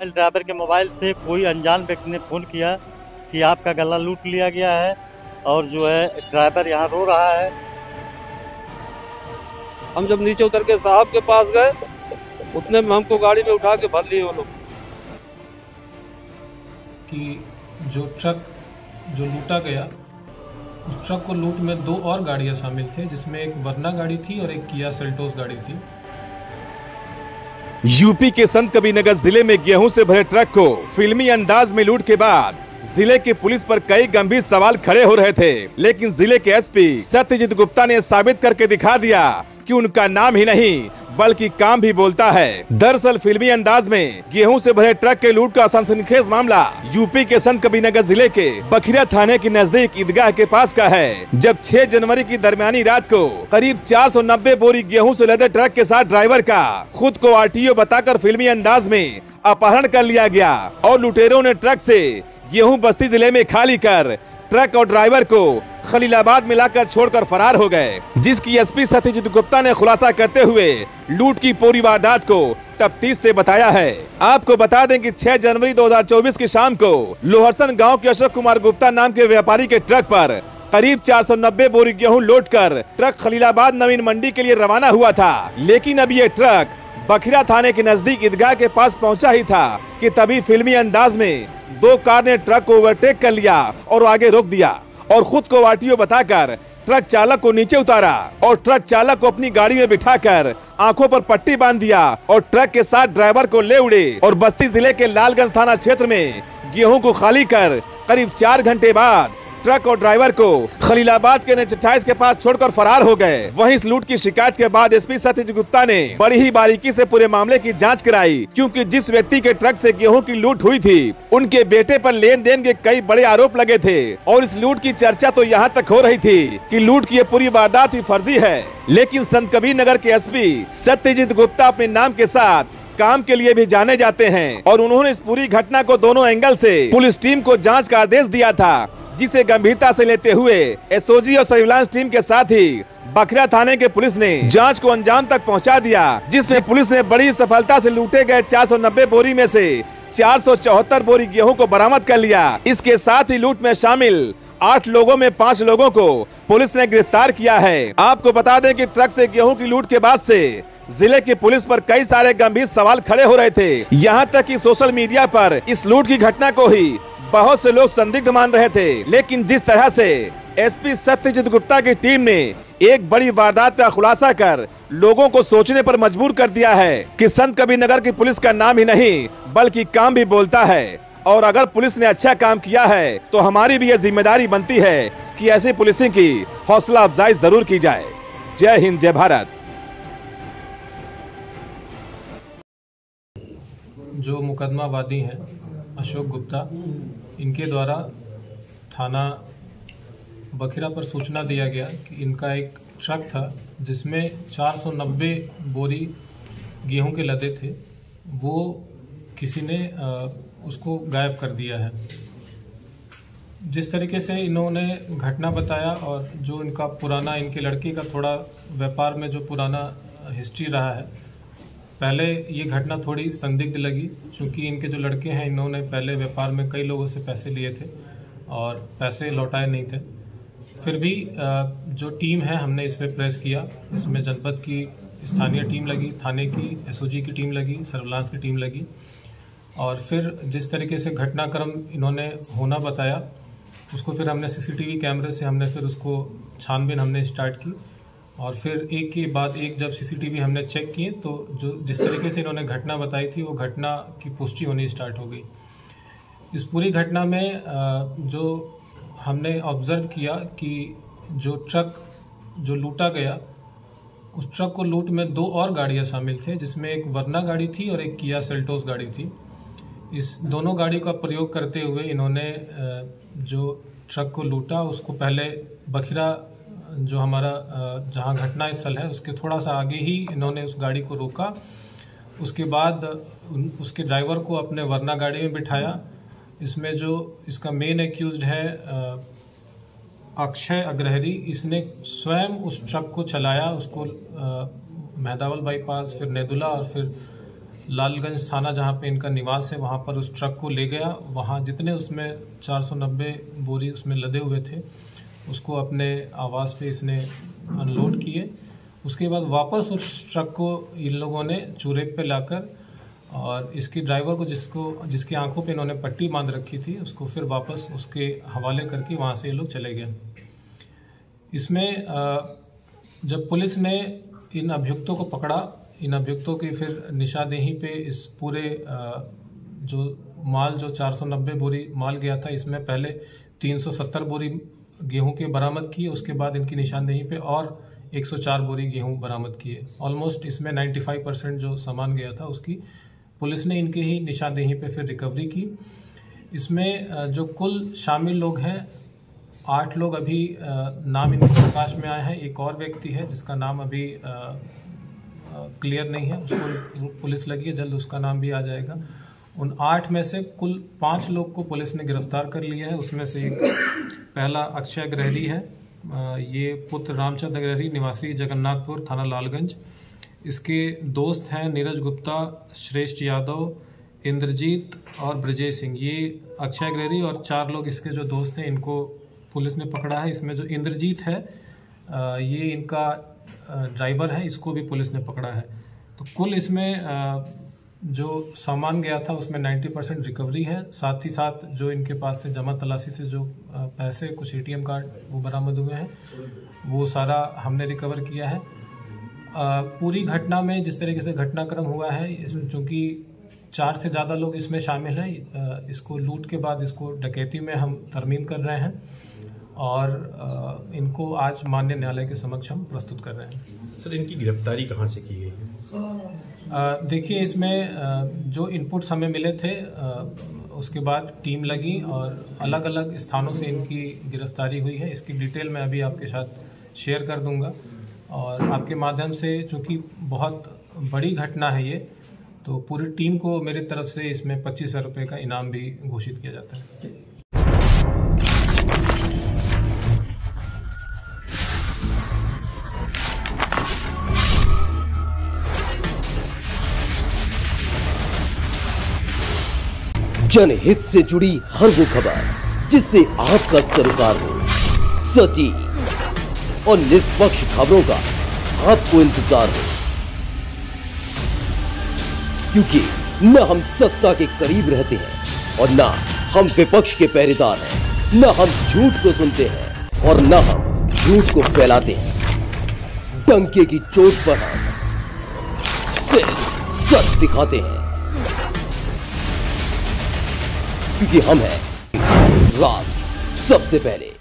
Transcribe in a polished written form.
Driver के mobile से कोई अनजान व्यक्ति ने फ़ोन किया कि आपका गला लूट लिया गया है और जो है ड्राइवर यहाँ रो रहा है। हम जब नीचे उतर के साहब के पास गए उतने में हमको गाड़ी में उठा के भर लिए वो लोग। कि जो ट्रक जो लूटा गया उस ट्रक को लूट में 2 और गाड़ियां शामिल थे, जिसमें एक वर्ना गाड़ी थी और एक किया सेल्टोस गाड़ी थी। यूपी के संत कबीरनगर जिले में गेहूं से भरे ट्रक को फिल्मी अंदाज में लूट के बाद जिले की पुलिस पर कई गंभीर सवाल खड़े हो रहे थे, लेकिन जिले के एसपी सत्यजीत गुप्ता ने साबित करके दिखा दिया कि उनका नाम ही नहीं बल्कि काम भी बोलता है। दरअसल फिल्मी अंदाज में गेहूं से भरे ट्रक के लूट का सनसनीखेज मामला यूपी के संत कबीरनगर जिले के बखिरा थाने के नजदीक ईदगाह के पास का है, जब 6 जनवरी की दरमियानी रात को करीब 490 बोरी गेहूं से लदे ट्रक के साथ ड्राइवर का खुद को आरटीओ बताकर फिल्मी अंदाज में अपहरण कर लिया गया और लुटेरों ने ट्रक से गेहूं बस्ती जिले में खाली कर ट्रक और ड्राइवर को खलीलाबाद में लाकर छोड़कर फरार हो गए, जिसकी एसपी सत्यजीत गुप्ता ने खुलासा करते हुए लूट की पूरी वारदात को तफ्तीश से बताया है। आपको बता दें कि 6 जनवरी 2024 की शाम को लोहरसन गांव के अशोक कुमार गुप्ता नाम के व्यापारी के ट्रक पर करीब 490 बोरी गेहूं लोड कर ट्रक खलीलाबाद नवीन मंडी के लिए रवाना हुआ था, लेकिन अब ये ट्रक बखिरा थाने के नजदीक ईदगाह के पास पहुंचा ही था कि तभी फिल्मी अंदाज में 2 कार ने ट्रक को ओवरटेक कर लिया और आगे रोक दिया और खुद को आरटीओ बताकर ट्रक चालक को नीचे उतारा और ट्रक चालक को अपनी गाड़ी में बिठाकर आंखों पर पट्टी बांध दिया और ट्रक के साथ ड्राइवर को ले उड़े और बस्ती जिले के लालगंज थाना क्षेत्र में गेहूं को खाली कर करीब 4 घंटे बाद ट्रक और ड्राइवर को खलीलाबाद के NH-28 के पास छोड़कर फरार हो गए। वहीं इस लूट की शिकायत के बाद एसपी सत्यजीत गुप्ता ने बड़ी ही बारीकी से पूरे मामले की जांच कराई, क्योंकि जिस व्यक्ति के ट्रक से गेहूं की लूट हुई थी उनके बेटे पर लेन देन के कई बड़े आरोप लगे थे और इस लूट की चर्चा तो यहाँ तक हो रही थी कि लूट की ये पूरी वारदात ही फर्जी है। लेकिन संत कबीरनगर के एसपी सत्यजीत गुप्ता अपने नाम के साथ काम के लिए भी जाने जाते हैं और उन्होंने इस पूरी घटना को दोनों एंगल से पुलिस टीम को जांच का आदेश दिया था, जिसे गंभीरता से लेते हुए एसओजी और सर्विलांस टीम के साथ ही बखिरा थाने के पुलिस ने जांच को अंजाम तक पहुंचा दिया, जिसमें पुलिस ने बड़ी सफलता से लूटे गए 490 बोरी में से 474 बोरी गेहूं को बरामद कर लिया। इसके साथ ही लूट में शामिल 8 लोगों में 5 लोगों को पुलिस ने गिरफ्तार किया है। आपको बता दें कि ट्रक से गेहूं की लूट के बाद से जिले की पुलिस पर कई सारे गंभीर सवाल खड़े हो रहे थे, यहाँ तक कि सोशल मीडिया पर इस लूट की घटना को ही बहुत से लोग संदिग्ध मान रहे थे। लेकिन जिस तरह से एसपी सत्यजीत गुप्ता की टीम ने एक बड़ी वारदात का खुलासा कर लोगों को सोचने पर मजबूर कर दिया है कि संत कबीरनगर की पुलिस का नाम ही नहीं बल्कि काम भी बोलता है, और अगर पुलिस ने अच्छा काम किया है तो हमारी भी यह जिम्मेदारी बनती है कि ऐसी पुलिसिंग की हौसला अफजाई जरूर की जाए। जय हिंद, जय भारत। जो मुकदमा वादी हैं अशोक गुप्ता, इनके द्वारा थाना बखिरा पर सूचना दिया गया कि इनका एक ट्रक था जिसमें 490 बोरी गेहूं के लदे थे, वो किसी ने उसको गायब कर दिया है। जिस तरीके से इन्होंने घटना बताया और जो इनका पुराना, इनके लड़के का थोड़ा व्यापार में जो पुराना हिस्ट्री रहा है, पहले ये घटना थोड़ी संदिग्ध लगी, क्योंकि इनके जो लड़के हैं इन्होंने पहले व्यापार में कई लोगों से पैसे लिए थे और पैसे लौटाए नहीं थे। फिर भी जो टीम है हमने इस पर प्रेस किया, इसमें जनपद की स्थानीय टीम लगी, थाने की एसओजी की टीम लगी, सर्विलांस की टीम लगी, और फिर जिस तरीके से घटनाक्रम इन्होंने होना बताया उसको फिर हमने सीसीटीवी कैमरे से हमने फिर उसको छानबीन हमने स्टार्ट की, और फिर एक के बाद एक जब सीसीटीवी हमने चेक किए तो जो जिस तरीके से इन्होंने घटना बताई थी वो घटना की पुष्टि होनी स्टार्ट हो गई। इस पूरी घटना में जो हमने ऑब्जर्व किया कि जो ट्रक जो लूटा गया उस ट्रक को लूट में 2 और गाड़ियां शामिल थे, जिसमें एक वर्ना गाड़ी थी और एक किया सेल्टोस गाड़ी थी। इस दोनों गाड़ी का प्रयोग करते हुए इन्होंने जो ट्रक को लूटा उसको पहले बखिरा जो हमारा जहां घटना स्थल है उसके थोड़ा सा आगे ही इन्होंने उस गाड़ी को रोका। उसके बाद उसके ड्राइवर को अपने वर्ना गाड़ी में बिठाया। इसमें जो इसका मेन एक्यूज्ड है अक्षय अग्रहरी, इसने स्वयं उस ट्रक को चलाया, उसको मेहदावल बाईपास, फिर नेदुला और फिर लालगंज थाना जहाँ पे इनका निवास है वहाँ पर उस ट्रक को ले गया। वहाँ जितने उसमें 490 बोरी उसमें लदे हुए थे उसको अपने आवास पे इसने अनलोड किए। उसके बाद वापस उस ट्रक को इन लोगों ने चूरेक पे लाकर और इसकी ड्राइवर को जिसकी आंखों पे इन्होंने पट्टी बांध रखी थी उसको फिर वापस उसके हवाले करके वहाँ से ये लोग चले गए। इसमें जब पुलिस ने इन अभियुक्तों को पकड़ा, इन अभियुक्तों की फिर निशानदेही पे इस पूरे जो 490 बोरी माल गया था इसमें पहले 370 बोरी गेहूं के बरामद किए। उसके बाद इनकी निशानदेही पे और 104 बोरी गेहूं बरामद किए। ऑलमोस्ट इसमें 95% जो सामान गया था उसकी पुलिस ने इनके ही निशानदेही पे फिर रिकवरी की। इसमें जो कुल शामिल लोग हैं 8 लोग अभी नाम इनके प्रकाश में आए हैं। एक और व्यक्ति है जिसका नाम अभी क्लियर नहीं है, उसको पुलिस लगी है, जल्द उसका नाम भी आ जाएगा। उन 8 में से कुल 5 लोग को पुलिस ने गिरफ्तार कर लिया है। उसमें से एक पहला अक्षय अग्रहरी है, ये पुत्र रामचंद्र अग्रहरी निवासी जगन्नाथपुर थाना लालगंज। इसके दोस्त हैं नीरज गुप्ता, श्रेष्ठ यादव, इंद्रजीत और ब्रजेश सिंह। ये अक्षय अग्रहरी और 4 लोग इसके जो दोस्त हैं इनको पुलिस ने पकड़ा है। इसमें जो इंद्रजीत है ये इनका ड्राइवर है, इसको भी पुलिस ने पकड़ा है। तो कुल इसमें जो सामान गया था उसमें 90% रिकवरी है। साथ ही साथ जो इनके पास से जमा तलाशी से जो पैसे कुछ ATM कार्ड वो बरामद हुए हैं वो सारा हमने रिकवर किया है। पूरी घटना में जिस तरीके से घटनाक्रम हुआ है इसमें चूँकि 4 से ज़्यादा लोग इसमें शामिल हैं, इसको लूट के बाद इसको डकैती में हम तरमीम कर रहे हैं और इनको आज माननीय न्यायालय के समक्ष हम प्रस्तुत कर रहे हैं। सर, इनकी गिरफ्तारी कहाँ से की गई है? देखिए, इसमें जो इनपुट्स हमें मिले थे उसके बाद टीम लगी और अलग अलग स्थानों से इनकी गिरफ्तारी हुई है। इसकी डिटेल मैं अभी आपके साथ शेयर कर दूंगा और आपके माध्यम से, चूँकि बहुत बड़ी घटना है ये, तो पूरी टीम को मेरी तरफ से इसमें 25,000 रुपये का इनाम भी घोषित किया जाता है। जनहित से जुड़ी हर वो खबर जिससे आपका सरोकार हो, सटीक और निष्पक्ष खबरों का आपको इंतजार हो, क्योंकि न हम सत्ता के करीब रहते हैं और न हम विपक्ष के पहरेदार हैं, न हम झूठ को सुनते हैं और न हम झूठ को फैलाते हैं। डंके की चोट पर हम सिर्फ सच दिखाते हैं, क्योंकि हम हैं राष्ट्र सबसे पहले।